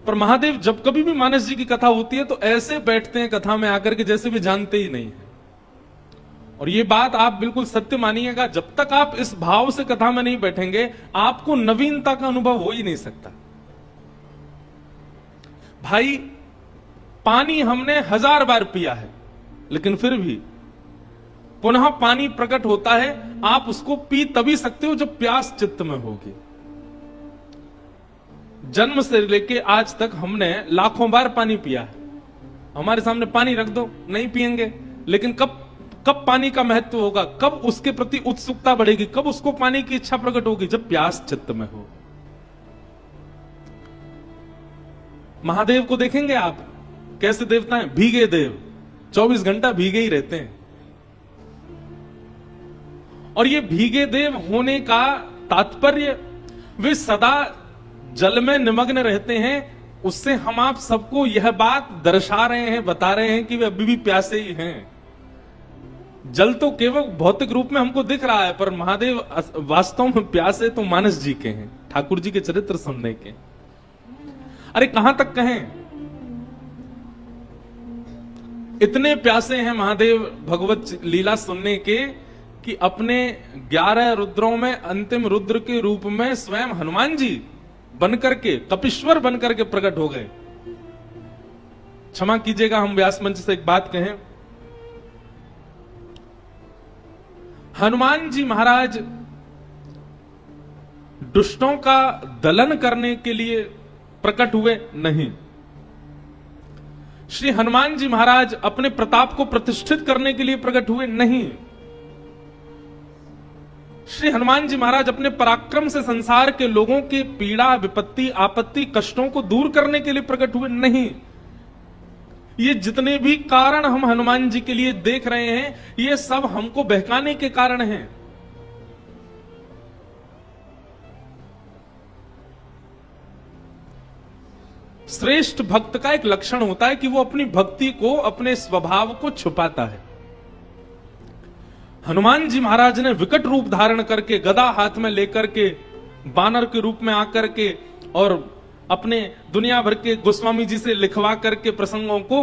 पर महादेव जब कभी भी मानस जी की कथा होती है तो ऐसे बैठते हैं कथा में आकर के जैसे भी जानते ही नहीं है। और ये बात आप बिल्कुल सत्य मानिएगा, जब तक आप इस भाव से कथा में नहीं बैठेंगे आपको नवीनता का अनुभव हो ही नहीं सकता। भाई पानी हमने 1000 बार पिया है, लेकिन फिर भी पुनः पानी प्रकट होता है। आप उसको पी तभी सकते हो जब प्यास चित्त में होगी। जन्म से लेके आज तक हमने लाखों बार पानी पिया है। हमारे सामने पानी रख दो, नहीं पिएंगे। लेकिन कब पानी का महत्व होगा, कब उसके प्रति उत्सुकता बढ़ेगी, कब उसको पानी की इच्छा प्रकट होगी? जब प्यास चित्त में हो। महादेव को देखेंगे आप, कैसे देवता हैं? भीगे देव, 24 घंटा भीगे ही रहते हैं। और ये भीगे देव होने का तात्पर्य, वे सदा जल में निमग्न रहते हैं। उससे हम आप सबको यह बात दर्शा रहे हैं, बता रहे हैं कि वे अभी भी प्यासे ही हैं। जल तो केवल भौतिक रूप में हमको दिख रहा है, पर महादेव वास्तव में प्यासे तो मानस जी के हैं, ठाकुर जी के चरित्र सुनने के। अरे कहां तक कहें, इतने प्यासे हैं महादेव भगवत लीला सुनने के कि अपने 11 रुद्रों में अंतिम रुद्र के रूप में स्वयं हनुमान जी बनकर के, कपीश्वर बनकर के प्रकट हो गए। क्षमा कीजिएगा, हम व्यास मंच से एक बात कहें। हनुमान जी महाराज दुष्टों का दलन करने के लिए प्रकट हुए नहीं। श्री हनुमान जी महाराज अपने प्रताप को प्रतिष्ठित करने के लिए प्रकट हुए नहीं। श्री हनुमान जी महाराज अपने पराक्रम से संसार के लोगों के पीड़ा, विपत्ति, आपत्ति, कष्टों को दूर करने के लिए प्रकट हुए नहीं। ये जितने भी कारण हम हनुमान जी के लिए देख रहे हैं, ये सब हमको बहकाने के कारण हैं। श्रेष्ठ भक्त का एक लक्षण होता है कि वो अपनी भक्ति को, अपने स्वभाव को छुपाता है। हनुमान जी महाराज ने विकट रूप धारण करके, गदा हाथ में लेकर के, बानर के रूप में आकर के और अपने दुनिया भर के गोस्वामी जी से लिखवा करके प्रसंगों को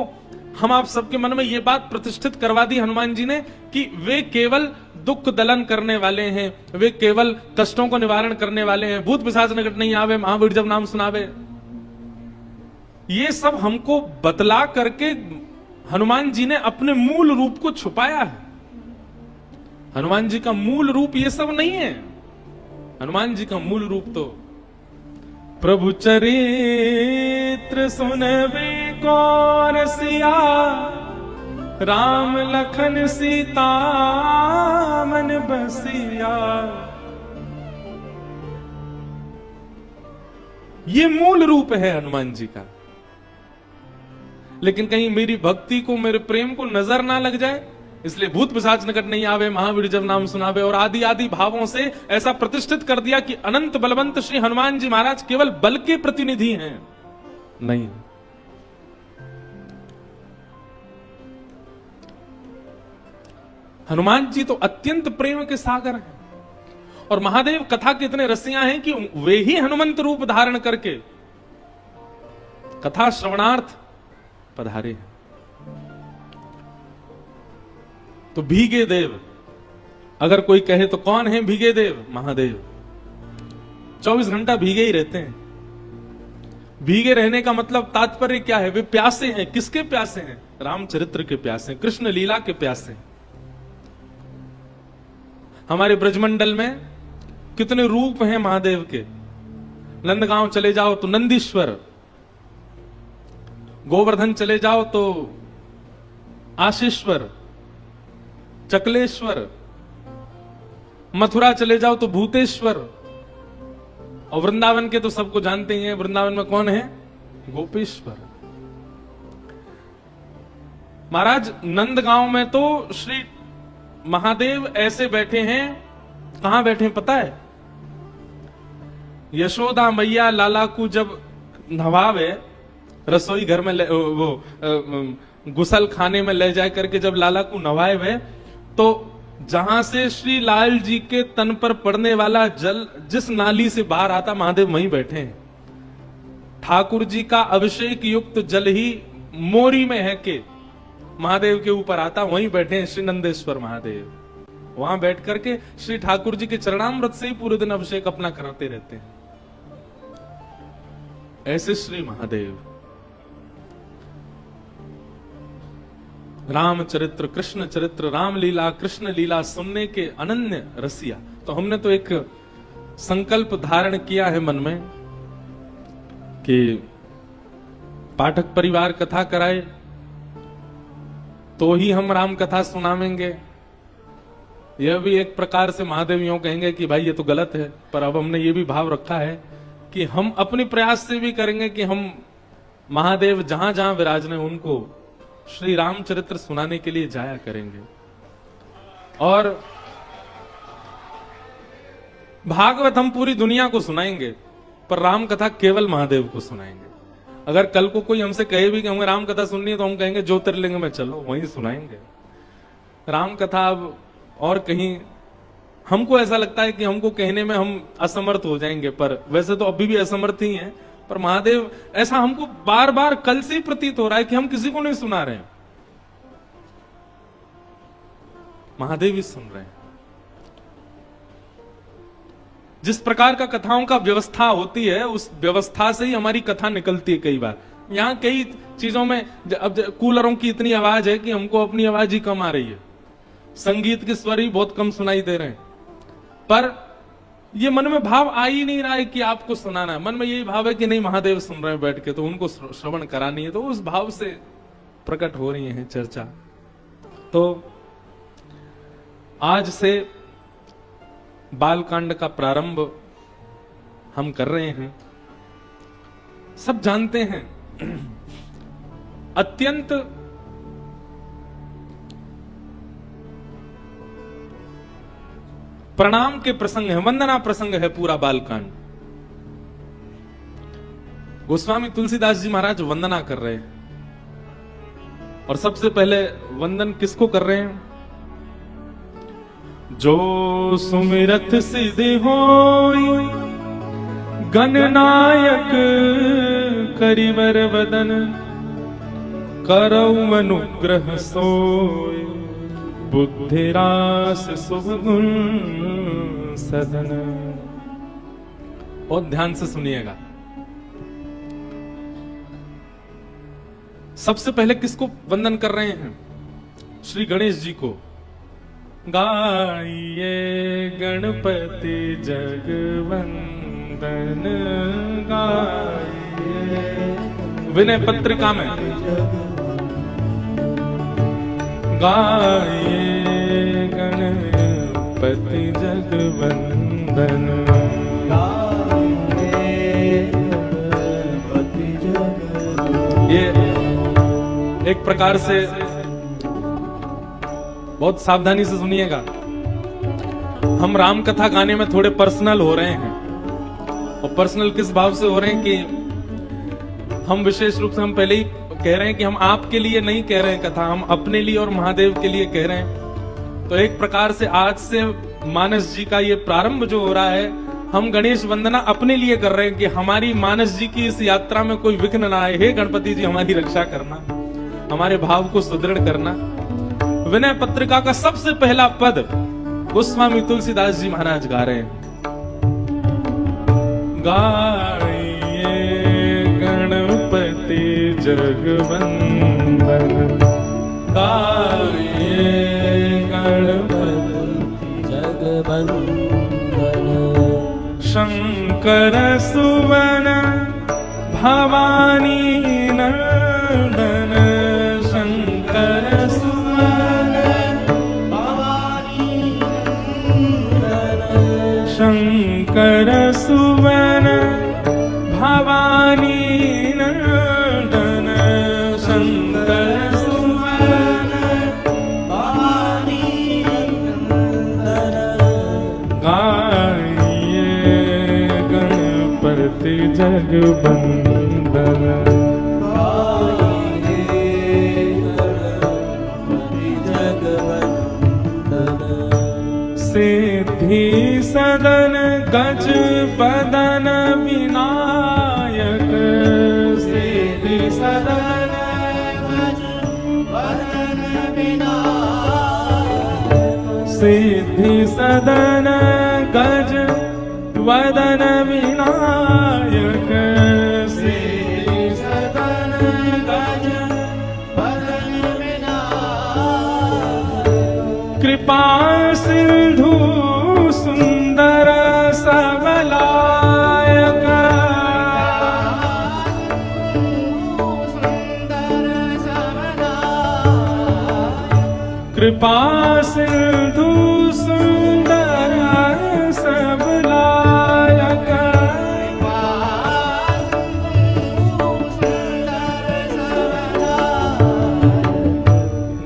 हम आप सबके मन में ये बात प्रतिष्ठित करवा दी हनुमान जी ने कि वे केवल दुख दलन करने वाले हैं, वे केवल कष्टों को निवारण करने वाले हैं। भूत पिशाच निकट नहीं आवे, महावीर जब नाम सुनावे। ये सब हमको बतला करके हनुमान जी ने अपने मूल रूप को छुपाया है। हनुमान जी का मूल रूप ये सब नहीं है। हनुमान जी का मूल रूप तो प्रभु चरित्र सुनवे को रसिया, राम लखन सीता मन बसिया। ये मूल रूप है हनुमान जी का। लेकिन कहीं मेरी भक्ति को, मेरे प्रेम को नजर ना लग जाए, इसलिए भूत पिशाच निकट नहीं आवे, महावीर जब नाम सुनावे और आदि आदि भावों से ऐसा प्रतिष्ठित कर दिया कि अनंत बलवंत श्री हनुमान जी महाराज केवल बल के प्रतिनिधि हैं। नहीं, हनुमान जी तो अत्यंत प्रेम के सागर हैं। और महादेव कथा के इतने रसिया हैं कि वे ही हनुमंत रूप धारण करके कथा श्रवणार्थ पधारे हैं। तो भीगे देव, अगर कोई कहे तो कौन है भीगे देव? महादेव 24 घंटा भीगे ही रहते हैं। भीगे रहने का मतलब तात्पर्य क्या है? वे प्यासे हैं। किसके प्यासे हैं? रामचरित्र के प्यासे हैं, कृष्ण लीला के प्यासे हैं। हमारे ब्रजमंडल में कितने रूप हैं महादेव के। नंदगांव चले जाओ तो नंदीश्वर, गोवर्धन चले जाओ तो आशीश्वर, चकलेश्वर, मथुरा चले जाओ तो भूतेश्वर, और वृंदावन के तो सबको जानते ही हैं। वृंदावन में कौन है? गोपेश्वर। महाराज नंदगांव में तो श्री महादेव ऐसे बैठे हैं। कहां बैठे हैं पता है? यशोदा मैया लाला को जब नवावे, रसोई घर में गुसल खाने में ले जा करके जब लाला को नवाए वे, तो जहां से श्री लाल जी के तन पर पड़ने वाला जल जिस नाली से बाहर आता, महादेव वहीं बैठे हैं। ठाकुर जी का अभिषेक युक्त जल ही मोरी में है के महादेव के ऊपर आता, वहीं बैठे हैं श्री नंदेश्वर महादेव। वहां बैठ करके श्री ठाकुर जी के चरणामृत से ही पूरे दिन अभिषेक अपना कराते रहते हैं। ऐसे श्री महादेव रामचरित्र, कृष्ण चरित्र, रामलीला, कृष्ण लीला सुनने के अनन्य रसिया। तो हमने तो एक संकल्प धारण किया है मन में कि पाठक परिवार कथा कराए तो ही हम राम कथा सुनावेंगे। यह भी एक प्रकार से महादेव यूं कहेंगे कि भाई ये तो गलत है, पर अब हमने ये भी भाव रखा है कि हम अपने प्रयास से भी करेंगे कि हम महादेव जहां जहां विराजने उनको श्री रामचरित्र सुनाने के लिए जाया करेंगे। और भागवत हम पूरी दुनिया को सुनाएंगे, पर राम कथा केवल महादेव को सुनाएंगे। अगर कल को कोई हमसे कहे भी कि हमें राम कथा सुननी है तो हम कहेंगे ज्योतिर्लिंग में चलो, वहीं सुनाएंगे। राम कथा अब और कहीं हमको ऐसा लगता है कि हमको कहने में हम असमर्थ हो जाएंगे, पर वैसे तो अभी भी असमर्थ ही हैं। पर महादेव, ऐसा हमको बार बार कल से ही प्रतीत हो रहा है कि हम किसी को नहीं सुना रहे हैं, महादेव ही सुन रहे हैं। जिस प्रकार का कथाओं का व्यवस्था होती है, उस व्यवस्था से ही हमारी कथा निकलती है। कई बार यहाँ कई चीजों में अब कूलरों की इतनी आवाज है कि हमको अपनी आवाज ही कम आ रही है, संगीत के स्वर ही बहुत कम सुनाई दे रहे हैं, पर ये मन में भाव आ ही नहीं रहा है कि आपको सुनाना है। मन में यही भाव है कि नहीं, महादेव सुन रहे हैं बैठ के, तो उनको श्रवण करानी है। तो उस भाव से प्रकट हो रही है चर्चा। तो आज से बालकांड का प्रारंभ हम कर रहे हैं। सब जानते हैं अत्यंत प्रणाम के प्रसंग है, वंदना प्रसंग है पूरा बालकांड। गोस्वामी तुलसीदास जी महाराज वंदना कर रहे हैं, और सबसे पहले वंदन किसको कर रहे हैं? जो सुमिरत सिद्धि होई गणनायक करिवर वदन, करौ अनुग्रह सोई बुद्धि रास शुभ गुण सदन। और ध्यान से सुनिएगा, सबसे पहले किसको वंदन कर रहे हैं? श्री गणेश जी को। गाइए गणपति जगवंदन, गाइए विनय पत्रिका में, गाइए गणपति जगवंदन, गाइए गणपति जगवंदन। ये एक प्रकार से बहुत सावधानी से सुनिएगा, हम राम कथा गाने में थोड़े पर्सनल हो रहे हैं। और पर्सनल किस भाव से हो रहे हैं कि हम विशेष रूप से, हम पहले ही कह रहे हैं कि हम आपके लिए नहीं कह रहे हैं कथा, हम अपने लिए और महादेव के लिए कह रहे हैं। तो एक प्रकार से आज से मानस जी का ये प्रारंभ जो हो रहा है, हम गणेश वंदना अपने लिए कर रहे हैं कि हमारी मानस जी की इस यात्रा में कोई विघ्न ना आए। हे गणपति जी, हमारी रक्षा करना, हमारे भाव को सुदृढ़ करना। विनय पत्रिका का सबसे पहला पद गोस्वामी तुलसीदास जी महाराज गा रहे हैं। गाइए गणपति जगवंदन, गाइए गणपति जगवंदन, शंकर सुवन भवानी नंदन, शंकर शंकर सुवन भवानी नंदन, शंकर सुवन भवानी नंदन, गाइए गणपति जगवंदन, गाइए गणपति जगवंदन। सिद्धि सदन गज बदन विनायक, सदन सिद्धि सदन गज वदन विनायक सिद्धि सदन गज वदन विनायक कृपा सिंधु सुंदर सबलायक कृपा सिंधु सुंदर सबलायक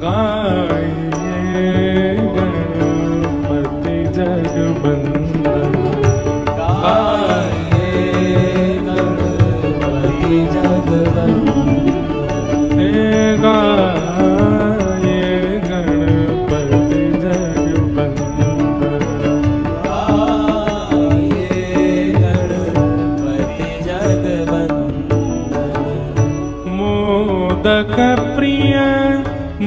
गाइए गणपति जगवंदन गाइए गणपति जगवंदन मोदक प्रिय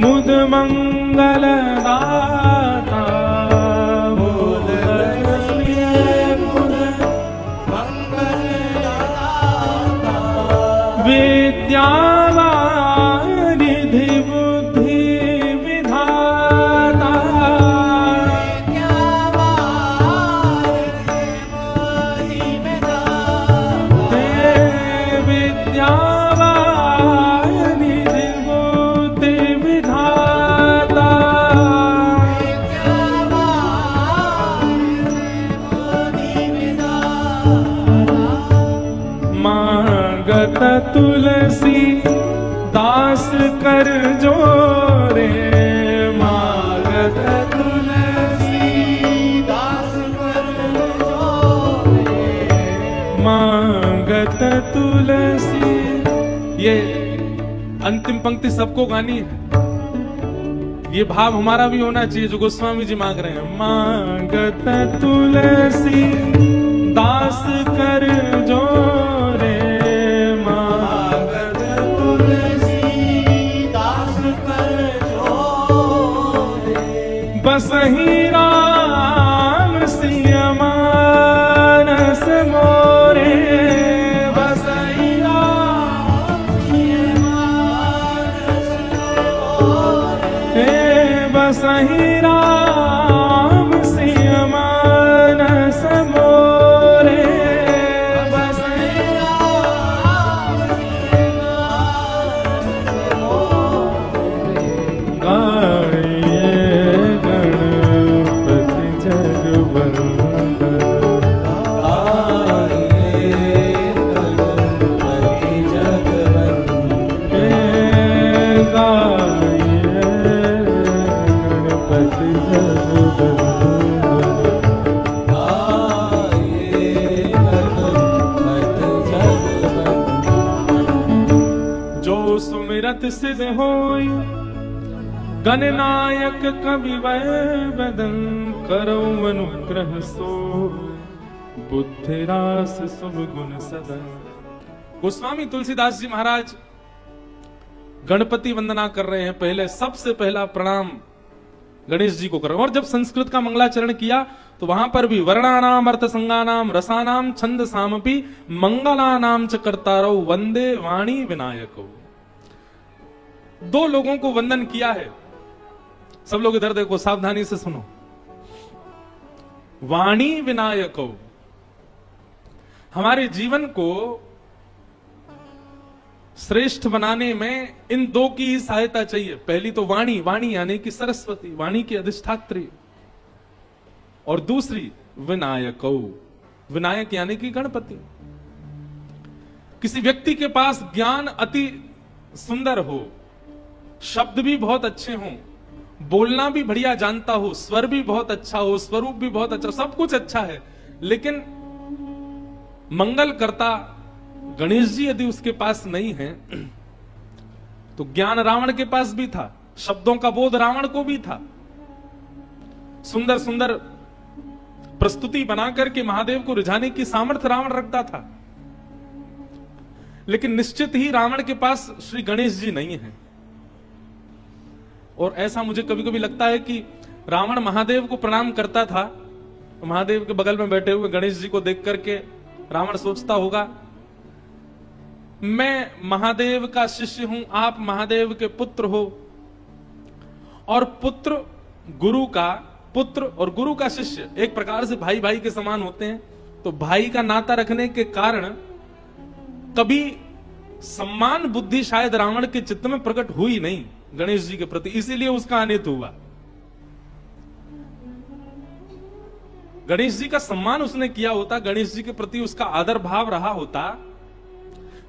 मुद मंगल दाता मोदक प्रिय मुद मंगल दाता विद्यावारिधि बुद्धि विधाता विद्या मांगत तुलसी दास कर जोरे मांगत तुलसी दास कर जोरे मांगत तुलसी। ये अंतिम पंक्ति सबको गानी है, ये भाव हमारा भी होना चाहिए जो गोस्वामी जी मांग रहे हैं। मांगत तुलसी दास कर जोरे मांगत तुलसी दास कर जोरे बसहि राम सिय मानस मोरे बसहि राम सिय मानस मोरे बसहि राम सिय मानस मोरे सुमिरत सिद्ध होय गणनायक कवि वै बदन करो अनुग्रह सो बुद्धि रास शुभ गुण सदन। गोस्वामी तुलसीदास जी महाराज गणपति वंदना कर रहे हैं। पहले सबसे पहला प्रणाम गणेश जी को कर रहे हैं। और जब संस्कृत का मंगलाचरण किया तो वहां पर भी वर्णानाम अर्थ संज्ञानाम रसानाम छंद सामपि मंगलानाम च कर्तारौ वंदे वाणी विनायको। दो लोगों को वंदन किया है। सब लोग इधर देखो, सावधानी से सुनो। वाणी विनायको, हमारे जीवन को श्रेष्ठ बनाने में इन दो की ही सहायता चाहिए। पहली तो वाणी, वाणी यानी कि सरस्वती, वाणी की अधिष्ठात्री, और दूसरी विनायको, विनायक यानी कि गणपति। किसी व्यक्ति के पास ज्ञान अति सुंदर हो, शब्द भी बहुत अच्छे हों, बोलना भी बढ़िया जानता हो, स्वर भी बहुत अच्छा हो, स्वरूप भी बहुत अच्छा, सब कुछ अच्छा है, लेकिन मंगल करता गणेश जी यदि उसके पास नहीं है तो ज्ञान रावण के पास भी था, शब्दों का बोध रावण को भी था, सुंदर सुंदर प्रस्तुति बना करके महादेव को रिझाने की सामर्थ्य रावण रखता था। लेकिन निश्चित ही रावण के पास श्री गणेश जी नहीं है। और ऐसा मुझे कभी कभी लगता है कि रावण महादेव को प्रणाम करता था, तो महादेव के बगल में बैठे हुए गणेश जी को देख करके रावण सोचता होगा, मैं महादेव का शिष्य हूं, आप महादेव के पुत्र हो, और पुत्र गुरु का पुत्र और गुरु का शिष्य एक प्रकार से भाई भाई के समान होते हैं। तो भाई का नाता रखने के कारण कभी सम्मान बुद्धि शायद रावण के चित्त में प्रकट हुई नहीं गणेश जी के प्रति, इसीलिए उसका अनित हुआ। गणेश जी का सम्मान उसने किया होता, गणेश जी के प्रति उसका आदर भाव रहा होता।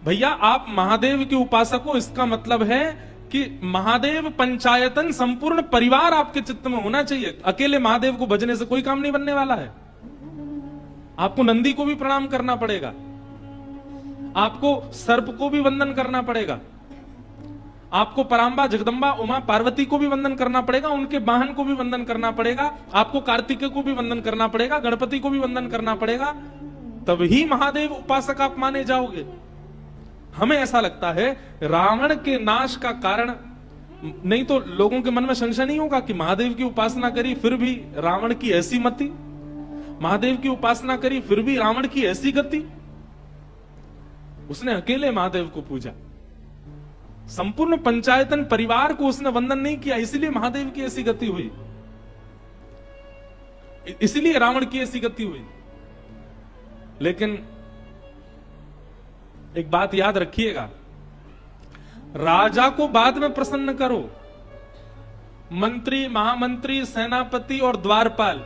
भैया आप महादेव के उपासक हो, इसका मतलब है कि महादेव पंचायतन संपूर्ण परिवार आपके चित्त में होना चाहिए। अकेले महादेव को भजने से कोई काम नहीं बनने वाला है। आपको नंदी को भी प्रणाम करना पड़ेगा, आपको सर्प को भी वंदन करना पड़ेगा, आपको परांबा जगदंबा उमा पार्वती को भी वंदन करना पड़ेगा, उनके वाहन को भी वंदन करना पड़ेगा, आपको कार्तिकेय को भी वंदन करना पड़ेगा, गणपति को भी वंदन करना पड़ेगा, तभी महादेव उपासक आप माने जाओगे। हमें ऐसा लगता है रावण के नाश का कारण, नहीं तो लोगों के मन में संशय नहीं होगा कि महादेव की उपासना करी फिर भी रावण की ऐसी मति, महादेव की उपासना करी फिर भी रावण की ऐसी गति। उसने अकेले महादेव को पूजा, संपूर्ण पंचायतन परिवार को उसने वंदन नहीं किया, इसलिए महादेव की ऐसी गति हुई, इसलिए रावण की ऐसी गति हुई। लेकिन एक बात याद रखिएगा, राजा को बाद में प्रसन्न करो, मंत्री महामंत्री सेनापति और द्वारपाल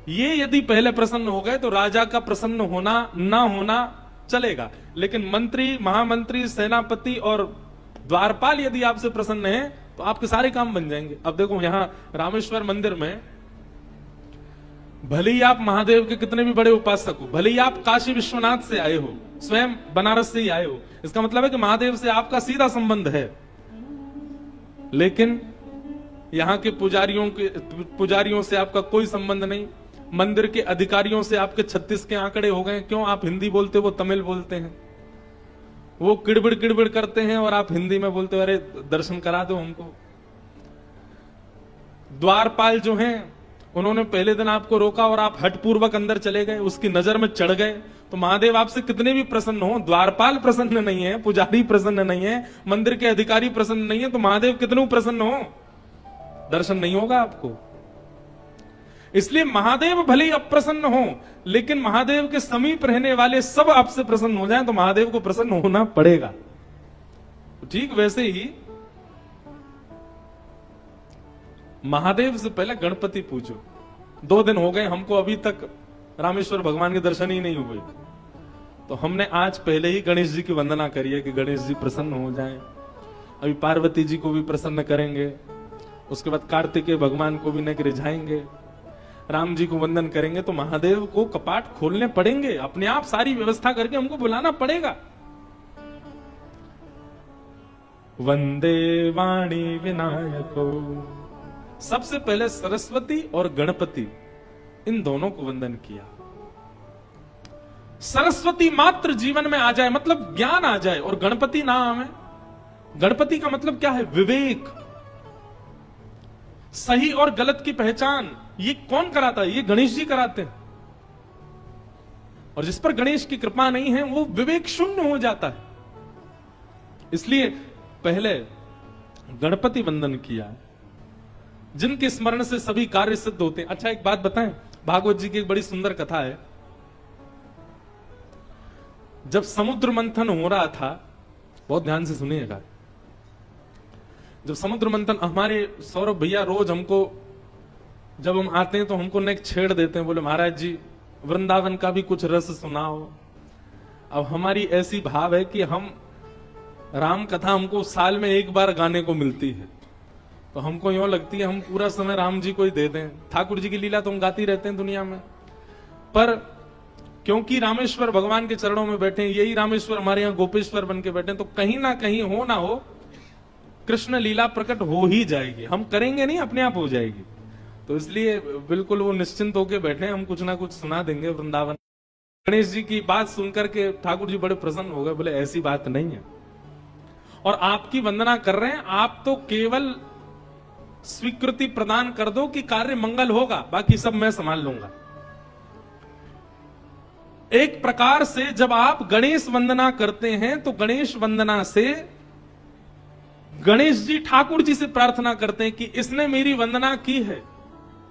ये यदि पहले प्रसन्न हो गए तो राजा का प्रसन्न होना ना होना चलेगा, लेकिन मंत्री महामंत्री सेनापति और द्वारपाल यदि आपसे प्रसन्न हैं तो आपके सारे काम बन जाएंगे। अब देखो यहां रामेश्वर मंदिर में भले ही आप महादेव के कितने भी बड़े उपासक हो, भले ही आप काशी विश्वनाथ से आए हो, स्वयं बनारस से ही आए हो, इसका मतलब है कि महादेव से आपका सीधा संबंध है, लेकिन यहां के पुजारियों से आपका कोई संबंध नहीं। मंदिर के अधिकारियों से आपके 36 के आंकड़े हो गए, क्यों? आप हिंदी बोलते हो, वो तमिल बोलते हैं, वो किड़बिड़ करते हैं और आप हिंदी में बोलते हो अरे दर्शन करा दो हमको। द्वारपाल जो हैं उन्होंने पहले दिन आपको रोका और आप हठपूर्वक अंदर चले गए, उसकी नजर में चढ़ गए, तो महादेव आपसे कितने भी प्रसन्न हो, द्वारपाल प्रसन्न नहीं है, पुजारी प्रसन्न नहीं है, मंदिर के अधिकारी प्रसन्न नहीं है, तो महादेव कितने प्रसन्न हो, दर्शन नहीं होगा आपको। इसलिए महादेव भले ही अप्रसन्न हो, लेकिन महादेव के समीप रहने वाले सब आपसे प्रसन्न हो जाएं तो महादेव को प्रसन्न होना पड़ेगा। तो ठीक वैसे ही महादेव से पहले गणपति पूजो। 2 दिन हो गए हमको अभी तक रामेश्वर भगवान के दर्शन ही नहीं हुए, तो हमने आज पहले ही गणेश जी की वंदना करी है कि गणेश जी प्रसन्न हो जाएं। अभी पार्वती जी को भी प्रसन्न करेंगे, उसके बाद कार्तिकेय भगवान को भी नहीं रिझाएंगे, राम जी को वंदन करेंगे, तो महादेव को कपाट खोलने पड़ेंगे, अपने आप सारी व्यवस्था करके हमको बुलाना पड़ेगा। वंदे वाणी विनायको, सबसे पहले सरस्वती और गणपति इन दोनों को वंदन किया। सरस्वती मात्र जीवन में आ जाए मतलब ज्ञान आ जाए, और गणपति ना आवे। गणपति का मतलब क्या है? विवेक, सही और गलत की पहचान। ये कौन कराता है? ये गणेश जी कराते हैं। और जिस पर गणेश की कृपा नहीं है वो विवेक शून्य हो जाता है। इसलिए पहले गणपति वंदन किया, जिनके स्मरण से सभी कार्य सिद्ध होते हैं। अच्छा एक बात बताएं, भागवत जी की एक बड़ी सुंदर कथा है। जब समुद्र मंथन हो रहा था, बहुत ध्यान से सुनिएगा, जब समुद्र मंथन, हमारे सौरभ भैया रोज हमको जब हम आते हैं तो हमको नेक छेड़ देते हैं, बोले महाराज जी वृंदावन का भी कुछ रस सुनाओ। अब हमारी ऐसी भाव है कि हम राम कथा हमको साल में एक बार गाने को मिलती है, तो हमको यूं लगती है हम पूरा समय राम जी को ही दे दें। ठाकुर जी की लीला तो हम गाती रहते हैं दुनिया में, पर क्योंकि रामेश्वर भगवान के चरणों में बैठे हैं, यही रामेश्वर हमारे यहाँ गोपेश्वर बन के बैठे हैं, तो कहीं ना कहीं हो ना हो कृष्ण लीला प्रकट हो ही जाएगी। हम करेंगे नहीं, अपने आप हो जाएगी। तो इसलिए बिल्कुल वो निश्चिंत होके बैठे, हम कुछ ना कुछ सुना देंगे वृंदावन। गणेश जी की बात सुनकर के ठाकुर जी बड़े प्रसन्न हो गए, बोले ऐसी बात नहीं है, और आपकी वंदना कर रहे हैं, आप तो केवल स्वीकृति प्रदान कर दो कि कार्य मंगल होगा, बाकी सब मैं संभाल लूंगा। एक प्रकार से जब आप गणेश वंदना करते हैं तो गणेश वंदना से गणेश जी ठाकुर जी से प्रार्थना करते हैं कि इसने मेरी वंदना की है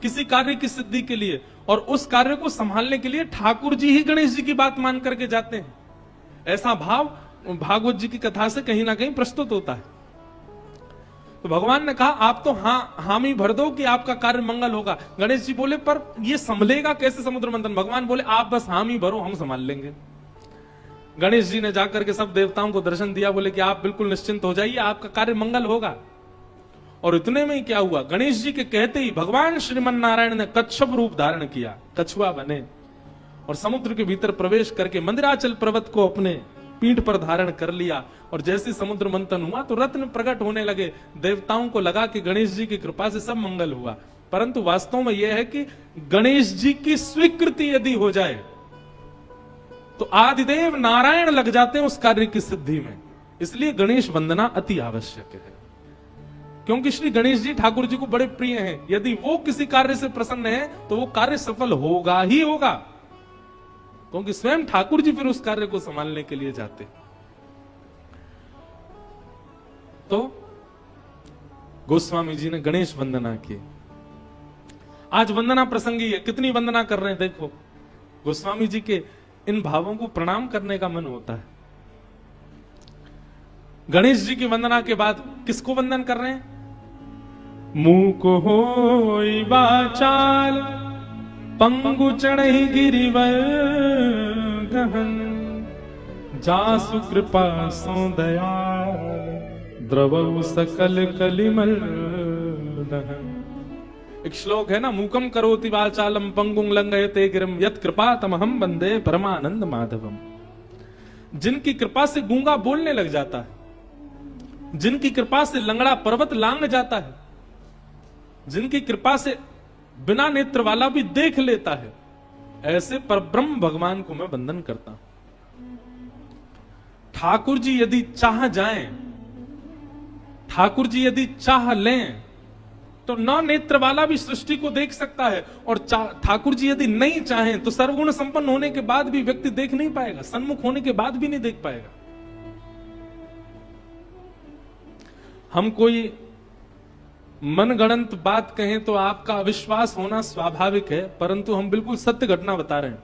किसी कार्य की सिद्धि के लिए, और उस कार्य को संभालने के लिए ठाकुर जी ही गणेश जी की बात मान करके जाते हैं। ऐसा भाव भागवत जी की कथा से कहीं ना कहीं प्रस्तुत होता है। तो भगवान ने कहा आप तो हामी भर दो कि आपका कार्य मंगल होगा। गणेश जी बोले पर ये संभलेगा कैसे समुद्र मंथन? भगवान बोले आप बस हामी भरो, हम संभाल लेंगे। गणेश जी ने जाकर के सब देवताओं को दर्शन दिया, बोले कि आप बिल्कुल निश्चिंत हो जाइए, आपका कार्य मंगल होगा। और इतने में ही क्या हुआ, गणेश जी के कहते ही भगवान श्रीमन नारायण ने कच्छप रूप धारण किया, कछुआ बने और समुद्र के भीतर प्रवेश करके मंदिराचल पर्वत को अपने पीठ पर धारण कर लिया। और जैसे समुद्र मंथन हुआ तो रत्न प्रकट होने लगे। देवताओं को लगा कि गणेश जी की कृपा से सब मंगल हुआ, परंतु वास्तव में यह है कि गणेश जी की स्वीकृति यदि हो जाए तो आदिदेव नारायण लग जाते हैं उस कार्य की सिद्धि में। इसलिए गणेश वंदना अति आवश्यक है, क्योंकि श्री गणेश जी ठाकुर जी को बड़े प्रिय हैं। यदि वो किसी कार्य से प्रसन्न है तो वो कार्य सफल होगा ही होगा, क्योंकि स्वयं ठाकुर जी फिर उस कार्य को संभालने के लिए जाते। तो गोस्वामी जी ने गणेश वंदना की। आज वंदना प्रसंगी है, कितनी वंदना कर रहे हैं देखो। गोस्वामी जी के इन भावों को प्रणाम करने का मन होता है। गणेश जी की वंदना के बाद किसको वंदन कर रहे हैं? मूक होई वाचाल पंगु चढ़ई गिरिवर गहन जासु कृपा सो दयाल द्रवउ सकल कलिमल दहन। एक श्लोक है ना, मूकम करोति वाचालम पंगुं लंघयते गिरिम यत् कृपा तमहम वंदे परमानंद माधवम। जिनकी कृपा से गूंगा बोलने लग जाता है, जिनकी कृपा से लंगड़ा पर्वत लांग जाता है, जिनकी कृपा से बिना नेत्र वाला भी देख लेता है, ऐसे परब्रह्म भगवान को मैं वंदन करता हूं। ठाकुर जी यदि चाह जाएं, ठाकुर जी यदि चाह लें तो न नेत्र वाला भी सृष्टि को देख सकता है, और ठाकुर जी यदि नहीं चाहें तो सर्वगुण संपन्न होने के बाद भी व्यक्ति देख नहीं पाएगा, सन्मुख होने के बाद भी नहीं देख पाएगा। हम कोई मनगढ़ंत बात कहें तो आपका अविश्वास होना स्वाभाविक है, परंतु हम बिल्कुल सत्य घटना बता रहे हैं।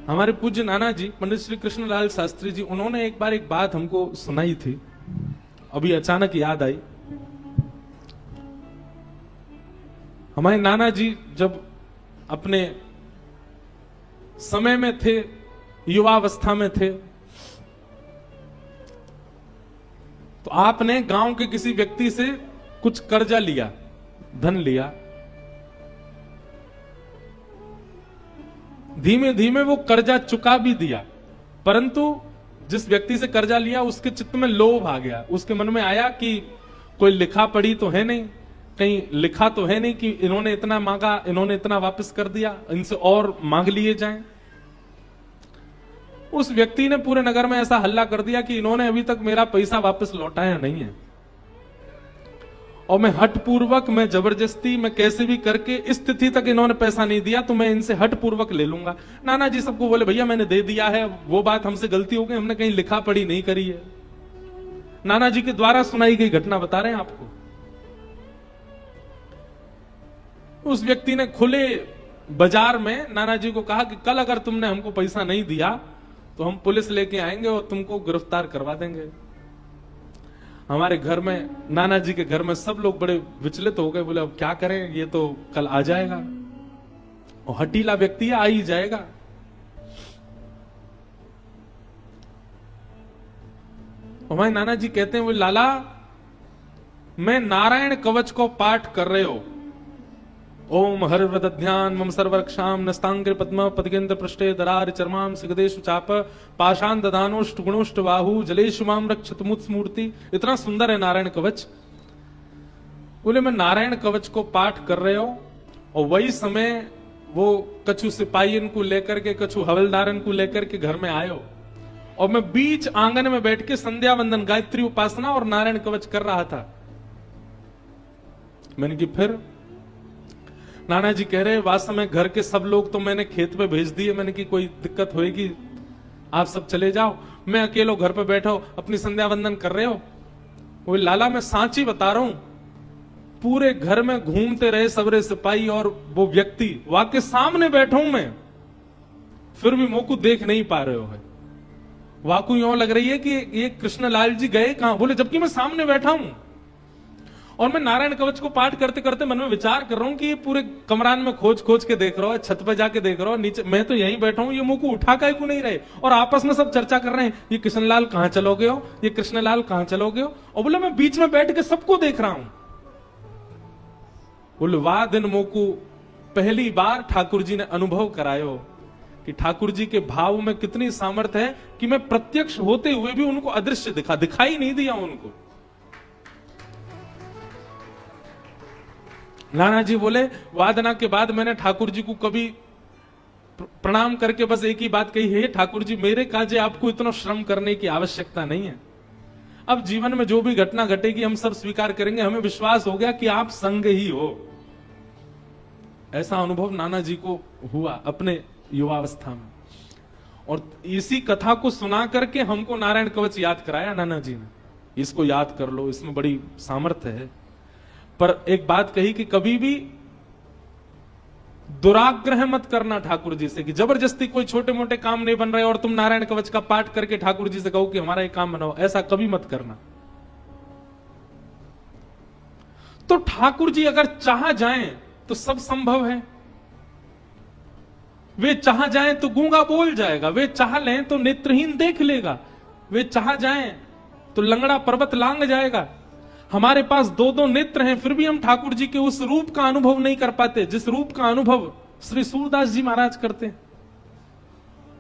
हमारे पूज्य नाना जी पंडित श्री कृष्णलाल शास्त्री जी, उन्होंने एक बार एक बात हमको सुनाई थी, अभी अचानक याद आई। हमारे नाना जी जब अपने समय में थे, युवावस्था में थे, तो आपने गांव के किसी व्यक्ति से कुछ कर्जा लिया, धन लिया। धीमे धीमे वो कर्जा चुका भी दिया, परंतु जिस व्यक्ति से कर्जा लिया उसके चित्त में लोभ आ गया। उसके मन में आया कि कोई लिखा पढ़ी तो है नहीं, कहीं लिखा तो है नहीं कि इन्होंने इतना मांगा, इन्होंने इतना वापस कर दिया, इनसे और मांग लिए जाएं। उस व्यक्ति ने पूरे नगर में ऐसा हल्ला कर दिया कि इन्होंने अभी तक मेरा पैसा वापस लौटाया नहीं है, और मैं हठपूर्वक, मैं जबरदस्ती, मैं कैसे भी करके इस तिथि तक इन्होंने पैसा नहीं दिया तो मैं इनसे हठपूर्वक ले लूंगा। नाना जी सबको बोले भैया मैंने दे दिया है, वो बात हमसे गलती हो गई, हमने कहीं लिखा पढ़ी नहीं करी है। नाना जी के द्वारा सुनाई गई घटना बता रहे हैं आपको। उस व्यक्ति ने खुले बाजार में नाना जी को कहा कि कल अगर तुमने हमको पैसा नहीं दिया तो हम पुलिस लेके आएंगे और तुमको गिरफ्तार करवा देंगे। हमारे घर में, नाना जी के घर में सब लोग बड़े विचलित हो गए, बोले अब क्या करें, ये तो कल आ जाएगा, और हटीला व्यक्ति है, आ ही जाएगा। हमारे नाना जी कहते हैं, वो लाला मैं नारायण कवच को पाठ कर रहे हो, ओम हरिवद ध्यान मम सर्वरक्षाम नस्तांग्र पद्म पदकेंद्र पृष्ठे दरार चरमाम सिगदेशु चाप पाषाण ददानोष्ट गुणोष्ट बाहु जलेशु माम रक्षत मुत्स्मूर्ति। इतना सुंदर है नारायण कवच। बोले मैं नारायण कवच को पाठ कर रहे हो, और वही समय वो कछु सिपाहियन को लेकर के, कछु हवलदारन को लेकर के घर में आयो, और मैं बीच आंगन में बैठ के संध्या वंदन, गायत्री उपासना और नारायण कवच कर रहा था। मैंने कि फिर? नाना जी कह रहे वास्तव में घर के सब लोग तो मैंने खेत पे भेज दिए। मैंने कि कोई दिक्कत होएगी, आप सब चले जाओ, मैं अकेलो घर पे बैठा हो अपनी संध्या वंदन कर रहे हो। वो लाला मैं सांची बता रहा हूं, पूरे घर में घूमते रहे सबरे सिपाही और वो व्यक्ति, वाके सामने बैठा हूं मैं, फिर भी मोको देख नहीं पा रहे हो है। वाकु यूं लग रही है कि ये कृष्णलाल जी गए कहां, बोले जबकि मैं सामने बैठा हूं और मैं नारायण कवच को पाठ करते करते मन में विचार कर रहा हूं कि ये पूरे कमरान में खोज खोज के देख रहा हूं, छत पे जाके देख रहा हूं, नीचे मैं तो यहीं बैठा हूं, ये मुंह को उठा का क्यों नहीं रहे, और आपस में सब चर्चा कर रहे हैं, ये कृष्णलाल कहां चलोगे हो, ये कृष्णलाल कहां चलोगे हो। और बोले मैं बीच में बैठ के सबको देख रहा हूं। बोले वाह दिन मोकू पहली बार ठाकुर जी ने अनुभव करायो कि ठाकुर जी के भाव में कितनी सामर्थ्य है कि मैं प्रत्यक्ष होते हुए भी उनको अदृश्य दिखाई नहीं दिया उनको। नाना जी बोले वादना के बाद मैंने ठाकुर जी को कभी प्रणाम करके बस एक ही बात कही है, ठाकुर जी मेरे काजे आपको इतना श्रम करने की आवश्यकता नहीं है। अब जीवन में जो भी घटना घटेगी हम सब स्वीकार करेंगे, हमें विश्वास हो गया कि आप संग ही हो। ऐसा अनुभव नाना जी को हुआ अपने युवावस्था में, और इसी कथा को सुना करके हमको नारायण कवच याद कराया नाना जी ने, इसको याद कर लो, इसमें बड़ी सामर्थ्य है। पर एक बात कही कि कभी भी दुराग्रह मत करना ठाकुर जी से, कि जबरदस्ती कोई छोटे मोटे काम नहीं बन रहे और तुम नारायण कवच का पाठ करके ठाकुर जी से कहो कि हमारा ये काम बनाओ, ऐसा कभी मत करना। तो ठाकुर जी अगर चाह जाएं तो सब संभव है। वे चाह जाएं तो गूंगा बोल जाएगा, वे चाह लें तो नेत्रहीन देख लेगा, वे चाह जाएं तो लंगड़ा पर्वत लांग जाएगा। हमारे पास दो दो नेत्र हैं, फिर भी हम ठाकुर जी के उस रूप का अनुभव नहीं कर पाते जिस रूप का अनुभव श्री सूरदास जी महाराज करते हैं।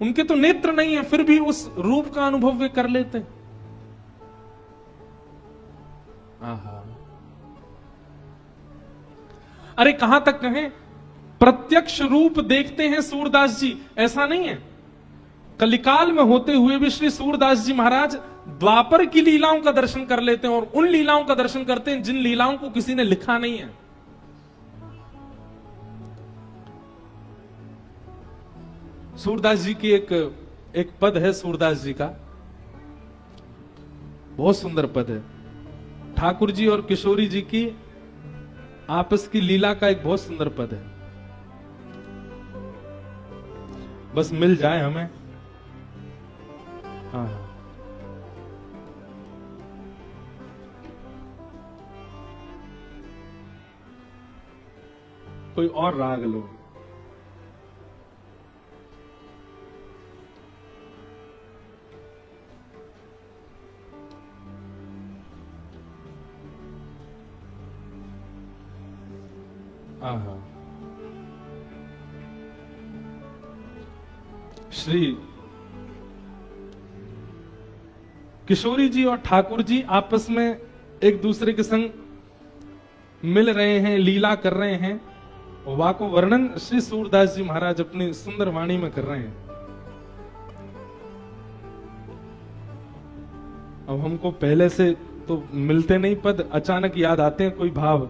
उनके तो नेत्र नहीं है, फिर भी उस रूप का अनुभव वे कर लेते हैं। आहा, अरे कहां तक कहें, प्रत्यक्ष रूप देखते हैं सूरदास जी, ऐसा नहीं है। कलिकाल में होते हुए भी श्री सूरदास जी महाराज द्वापर की लीलाओं का दर्शन कर लेते हैं, और उन लीलाओं का दर्शन करते हैं जिन लीलाओं को किसी ने लिखा नहीं है। सूरदास जी की एक पद है, सूरदास जी का बहुत सुंदर पद है। ठाकुर जी और किशोरी जी की आपस की लीला का एक बहुत सुंदर पद है, बस मिल जाए हमें। हाँ, कोई और राग लो। हाँ, श्री किशोरी जी और ठाकुर जी आपस में एक दूसरे के संग मिल रहे हैं, लीला कर रहे हैं, वाको वर्णन श्री सूरदास जी महाराज अपनी सुंदर वाणी में कर रहे हैं। अब हमको पहले से तो मिलते नहीं पद, अचानक याद आते हैं कोई भाव,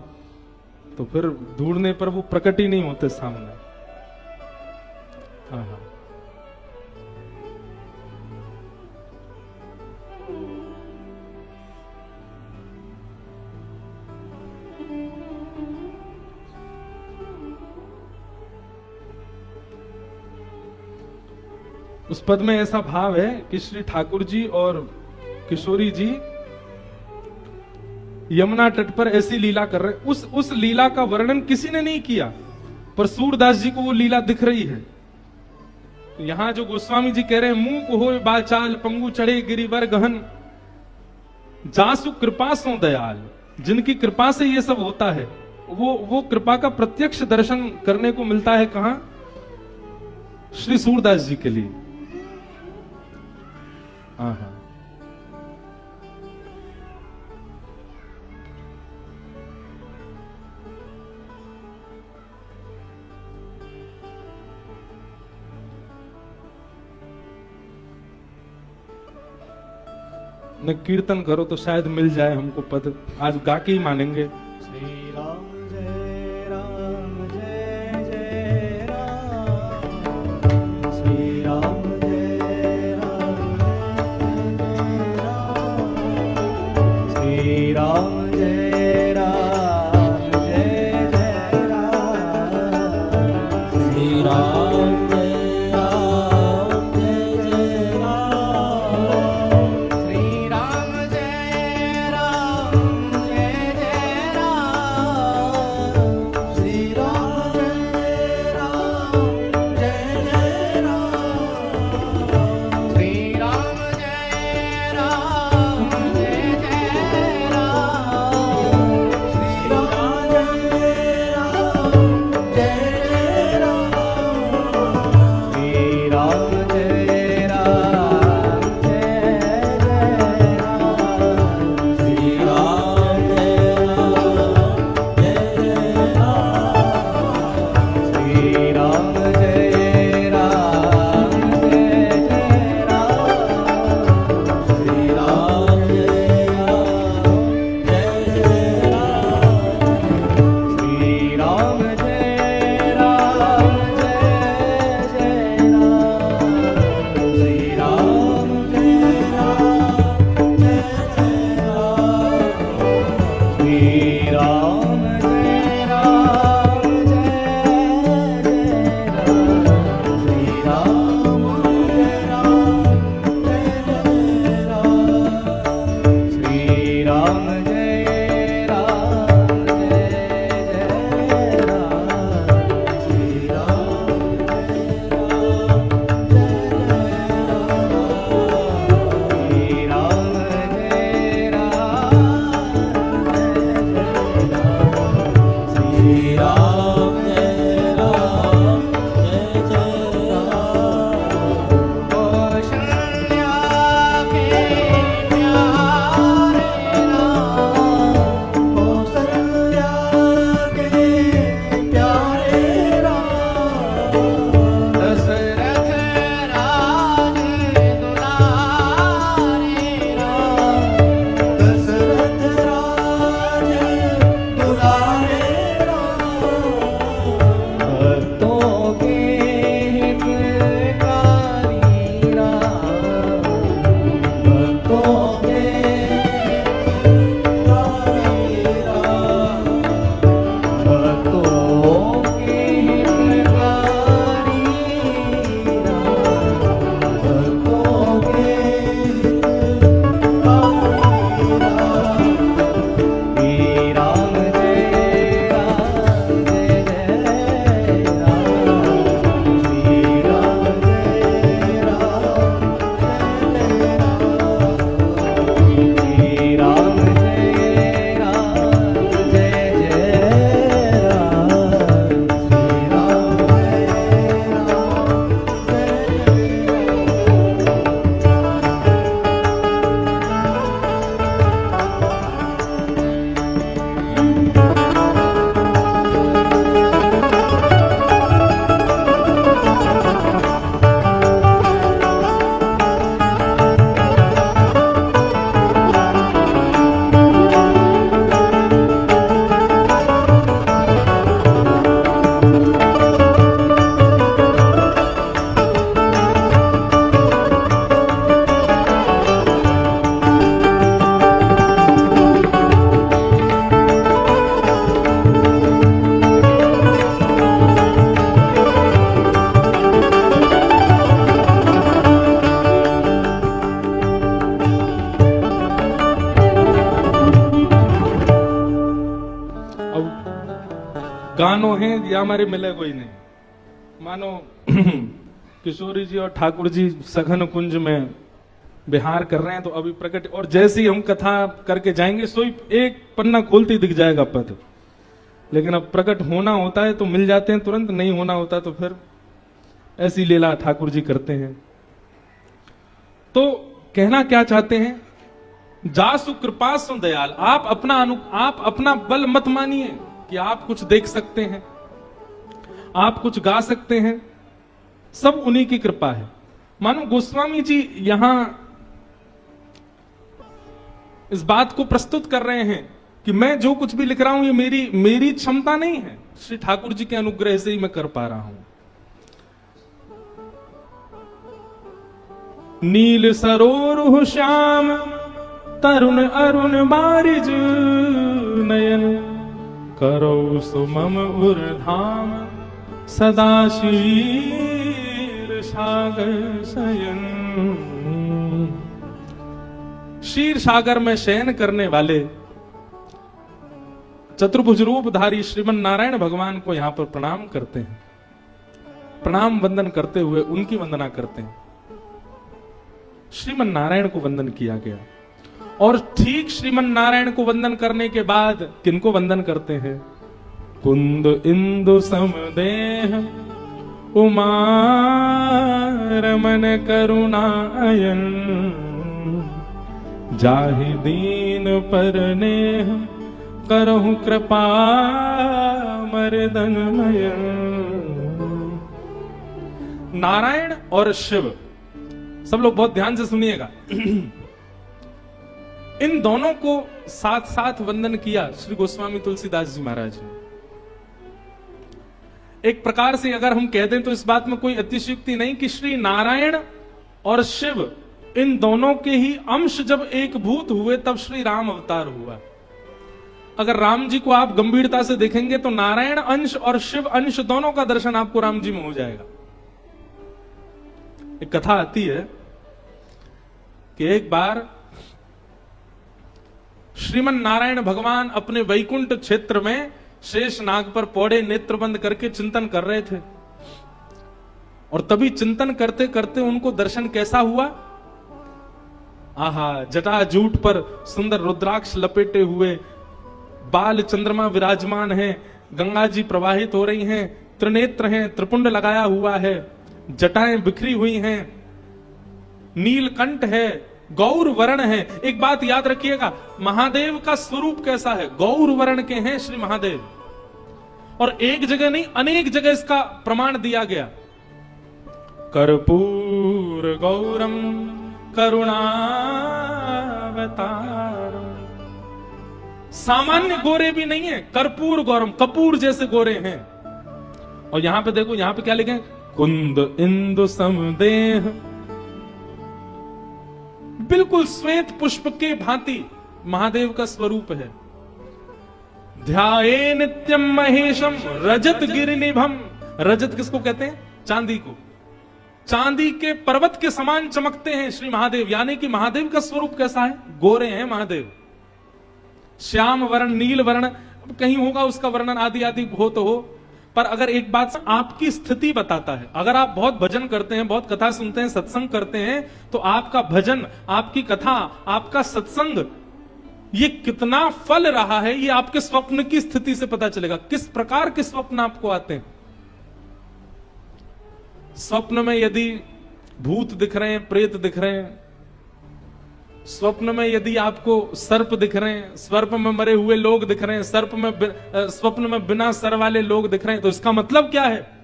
तो फिर ढूंढने पर वो प्रकट ही नहीं होते सामने। हाँ हाँ, उस पद में ऐसा भाव है कि श्री ठाकुर जी और किशोरी जी यमुना तट पर ऐसी लीला कर रहे हैं। उस लीला का वर्णन किसी ने नहीं किया, पर सूरदास जी को वो लीला दिख रही है। यहां जो गोस्वामी जी कह रहे हैं, मुंह को होए बाचाल पंगु चढ़े गिरिवर गहन, जासु कृपा सो दयाल, जिनकी कृपा से ये सब होता है, वो कृपा का प्रत्यक्ष दर्शन करने को मिलता है कहां? श्री सूरदास जी के लिए। हाँ, न कीर्तन करो तो शायद मिल जाए हमको पद। आज गा के ही मानेंगे। श्री राम जय राम जय जय राम, श्री राम जय राम जय राम, श्री राम जय राम जय जय राम, श्री राम जय राम जय जय राम, श्री राम जय राम जय जय राम, श्री राम जय राम जय जय राम, श्री राम जय राम जय जय राम, श्री राम जय राम जय जय राम, श्री राम जय राम जय जय राम, श्री राम जय राम जय जय राम, श्री राम जय राम जय जय राम, श्री राम जय राम जय जय राम, श्री राम जय राम जय जय राम, श्री राम जय राम जय जय राम, श्री राम जय राम जय जय राम, श्री राम जय राम जय जय राम, श्री राम जय राम जय जय राम, श्री राम जय राम जय जय राम, श्री राम जय राम जय जय राम, श्री राम जय राम जय जय राम, कौशल्या के प्यारे राम, कौशल्या के प्यारे राम, दशरथ राज दुलारे राम, दशरथ राज दुलारे राम, भक्तों के हितकारी राम, भक्तों के हितकारी राम, भक्तों के हितकारी राम, भक्तों के हितकारी राम, श्री राम जय राम जय जय राम, श्री राम जय राम जय जय राम, श्री राम जय राम जय जय राम, श्री राम गानो है या हमारे मिले कोई नहीं। मानो किशोरी जी और ठाकुर जी सघन कुंज में विहार कर रहे हैं, तो अभी प्रकट और जैसे ही हम कथा करके जाएंगे सोई एक पन्ना खोलते दिख जाएगा पद, लेकिन अब प्रकट होना होता है तो मिल जाते हैं तुरंत, नहीं होना होता तो फिर ऐसी लीला ठाकुर जी करते हैं। तो कहना क्या चाहते हैं, जासु कृपा सु दयाल, आप अपना बल मत मानिए कि आप कुछ देख सकते हैं, आप कुछ गा सकते हैं, सब उन्हीं की कृपा है। मानो गोस्वामी जी यहां इस बात को प्रस्तुत कर रहे हैं कि मैं जो कुछ भी लिख रहा हूं ये मेरी क्षमता नहीं है, श्री ठाकुर जी के अनुग्रह से ही मैं कर पा रहा हूं। नील सरोरुह श्याम तरुण अरुण बारिज नयन, करो सुमम उर्धाम सदा शीर सागर शयन। शीर सागर में शयन करने वाले चतुर्भुज रूपधारी श्रीमन नारायण भगवान को यहां पर प्रणाम करते हैं। प्रणाम वंदन करते हुए उनकी वंदना करते हैं। श्रीमन नारायण को वंदन किया गया और ठीक श्रीमन नारायण को वंदन करने के बाद किनको वंदन करते हैं? कुंद इंदु समदेह उमा रमन करुणायन, जाहि दीन पर नेह करहु कृपा मर्दनमयन। नारायण और शिव, सब लोग बहुत ध्यान से सुनिएगा, इन दोनों को साथ साथ वंदन किया श्री गोस्वामी तुलसीदास जी महाराज ने। एक प्रकार से अगर हम कह दें तो इस बात में कोई अतिशयोक्ति नहीं कि श्री नारायण और शिव इन दोनों के ही अंश जब एक भूत हुए तब श्री राम अवतार हुआ। अगर राम जी को आप गंभीरता से देखेंगे तो नारायण अंश और शिव अंश दोनों का दर्शन आपको राम जी में हो जाएगा। एक कथा आती है कि एक बार श्रीमन नारायण भगवान अपने वैकुंठ क्षेत्र में शेष नाग पर पौड़े नेत्र बंद करके चिंतन कर रहे थे और तभी चिंतन करते करते उनको दर्शन कैसा हुआ? आहा, जटाजूट पर सुंदर रुद्राक्ष लपेटे हुए बाल चंद्रमा विराजमान हैं, गंगा जी प्रवाहित हो रही हैं, त्रिनेत्र हैं, त्रिपुंड लगाया हुआ है, जटाएं बिखरी हुई हैं, नीलकंठ है, गौर वर्ण है। एक बात याद रखिएगा, महादेव का स्वरूप कैसा है? गौर वर्ण के हैं श्री महादेव। और एक जगह नहीं, अनेक जगह इसका प्रमाण दिया गया। कर्पूर गौरम करुणावतारम, सामान्य गोरे भी नहीं है, कर्पूर गौरम, कपूर जैसे गोरे हैं। और यहां पे देखो, यहां पे क्या लिखे? कुंद इंदु समदेह, बिल्कुल श्वेत पुष्प के भांति महादेव का स्वरूप है। ध्याये नित्यम महेशम रजत गिरिनिभम, रजत किसको कहते हैं? चांदी को। चांदी के पर्वत के समान चमकते हैं श्री महादेव। यानी कि महादेव का स्वरूप कैसा है? गोरे हैं महादेव। श्याम वर्ण, नील वर्ण, कहीं होगा उसका वर्णन आदि आदि हो तो हो, पर अगर एक बात आपकी स्थिति बताता है, अगर आप बहुत भजन करते हैं, बहुत कथा सुनते हैं, सत्संग करते हैं, तो आपका भजन, आपकी कथा, आपका सत्संग ये कितना फल रहा है ये आपके स्वप्न की स्थिति से पता चलेगा। किस प्रकार के स्वप्न आपको आते हैं? स्वप्न में यदि भूत दिख रहे हैं, प्रेत दिख रहे हैं, स्वप्न में यदि आपको सर्प दिख रहे हैं, सर्प में मरे हुए लोग दिख रहे हैं, स्वप्न में बिना सर वाले लोग दिख रहे हैं, तो इसका मतलब क्या है?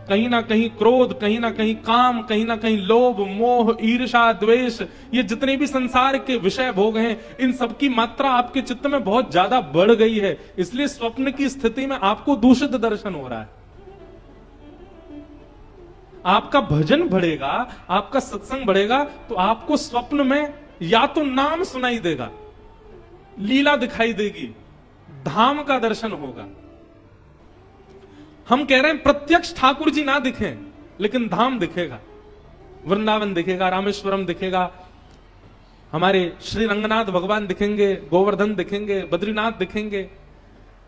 कहीं ना कहीं क्रोध, कहीं ना कहीं काम, कहीं ना कहीं लोभ, मोह, ईर्ष्या, द्वेष, ये जितने भी संसार के विषय भोग हैं, इन सब की मात्रा आपके चित्त में बहुत ज्यादा बढ़ गई है। इसलिए स्वप्न की स्थिति में आपको दूषित दर्शन हो रहा है। आपका भजन बढ़ेगा, आपका सत्संग बढ़ेगा, तो आपको स्वप्न में या तो नाम सुनाई देगा, लीला दिखाई देगी, धाम का दर्शन होगा। हम कह रहे हैं प्रत्यक्ष ठाकुर जी ना दिखें, लेकिन धाम दिखेगा, वृंदावन दिखेगा, रामेश्वरम दिखेगा, हमारे श्री रंगनाथ भगवान दिखेंगे, गोवर्धन दिखेंगे, बद्रीनाथ दिखेंगे।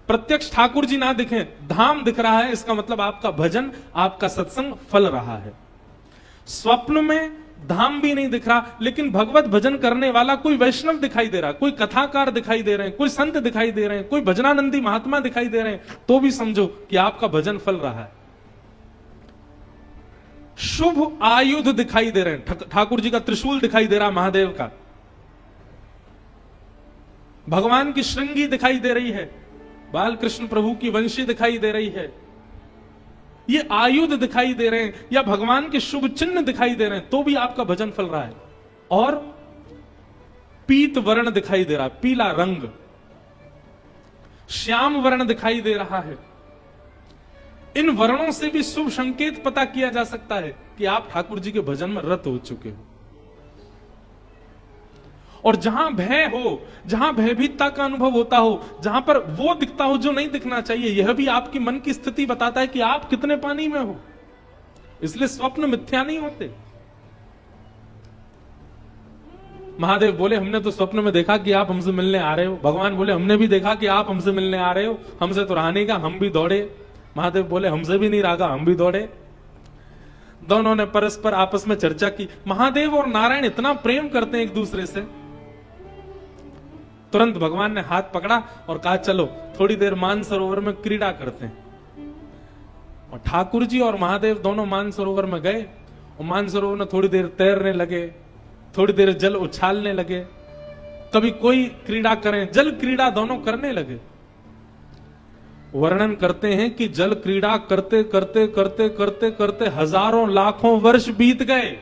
प्रत्यक्ष ठाकुर जी ना दिखें, धाम दिख रहा है, इसका मतलब आपका भजन, आपका सत्संग फल रहा है। स्वप्न में धाम भी नहीं दिख रहा, लेकिन भगवत भजन करने वाला कोई वैष्णव दिखाई दे रहा, कोई कथाकार दिखाई दे रहे हैं, कोई संत दिखाई दे रहे हैं, कोई भजनानंदी महात्मा दिखाई दे रहे हैं, तो भी समझो कि आपका भजन फल रहा है। शुभ आयुध दिखाई दे रहे हैं, ठाकुर जी का त्रिशूल दिखाई दे रहा, महादेव का, भगवान की श्रृंगी दिखाई दे रही है, बालकृष्ण प्रभु की वंशी दिखाई दे रही है, ये आयुध दिखाई दे रहे हैं, या भगवान के शुभ चिन्ह दिखाई दे रहे हैं, तो भी आपका भजन फल रहा है। और पीत वर्ण दिखाई दे रहा, पीला रंग, श्याम वर्ण दिखाई दे रहा है। इन वर्णों से भी शुभ संकेत पता किया जा सकता है कि आप ठाकुर जी के भजन में रत हो चुके हो। और जहां भय हो, जहां भयभीतता का अनुभव होता हो, जहां पर वो दिखता हो जो नहीं दिखना चाहिए, यह भी आपकी मन की स्थिति बताता है कि आप कितने पानी में हो। इसलिए स्वप्न मिथ्या नहीं होते। महादेव बोले हमने तो स्वप्न में देखा कि आप हमसे मिलने आ रहे हो। भगवान बोले हमने भी देखा कि आप हमसे मिलने आ रहे हो, हमसे तो रहा नहीं का, हम भी दौड़े। महादेव बोले हमसे भी नहीं रहा, हम भी दौड़े। दोनों ने परस्पर आपस में चर्चा की। महादेव और नारायण इतना प्रेम करते हैं एक दूसरे से। तुरंत भगवान ने हाथ पकड़ा और कहा चलो थोड़ी देर मानसरोवर में क्रीड़ा करते हैं। और ठाकुर जी और महादेव दोनों मानसरोवर में गए और मानसरोवर में थोड़ी देर तैरने लगे, थोड़ी देर जल उछालने लगे, कभी कोई क्रीड़ा करें, जल क्रीड़ा दोनों करने लगे। वर्णन करते हैं कि जल क्रीड़ा करते करते करते करते करते हजारों लाखों वर्ष बीत गए।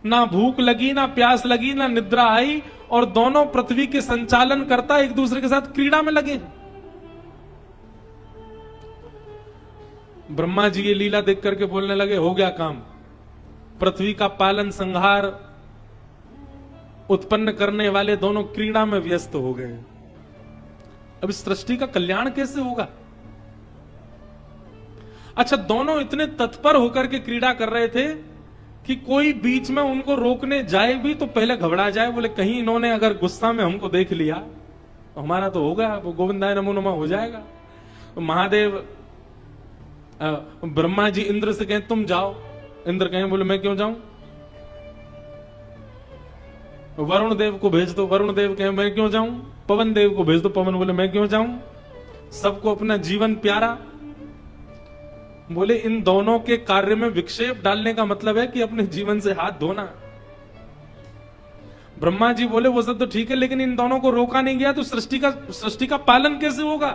ना भूख लगी, ना प्यास लगी, ना निद्रा आई, और दोनों पृथ्वी के संचालन करता एक दूसरे के साथ क्रीड़ा में लगे। ब्रह्मा जी ये लीला देख करके बोलने लगे हो गया काम। पृथ्वी का पालन संहार उत्पन्न करने वाले दोनों क्रीड़ा में व्यस्त हो गए। अब इस सृष्टि का कल्याण कैसे होगा? अच्छा, दोनों इतने तत्पर होकर के क्रीड़ा कर रहे थे कि कोई बीच में उनको रोकने जाए भी तो पहले घबरा जाए। बोले कहीं इन्होंने अगर गुस्सा में हमको देख लिया तो हमारा तो होगा, वो गोविंदाय नमो नमः हो जाएगा। तो महादेव ब्रह्मा जी इंद्र से कहें तुम जाओ। इंद्र कहें बोले मैं क्यों जाऊं? वरुण देव को भेज दो। वरुण देव कहें मैं क्यों जाऊं? पवन देव को भेज दो। पवन बोले मैं क्यों जाऊं? सबको अपना जीवन प्यारा। बोले इन दोनों के कार्य में विक्षेप डालने का मतलब है कि अपने जीवन से हाथ धोना। ब्रह्मा जी बोले वो सब तो ठीक है, लेकिन इन दोनों को रोका नहीं गया तो सृष्टि का पालन कैसे होगा?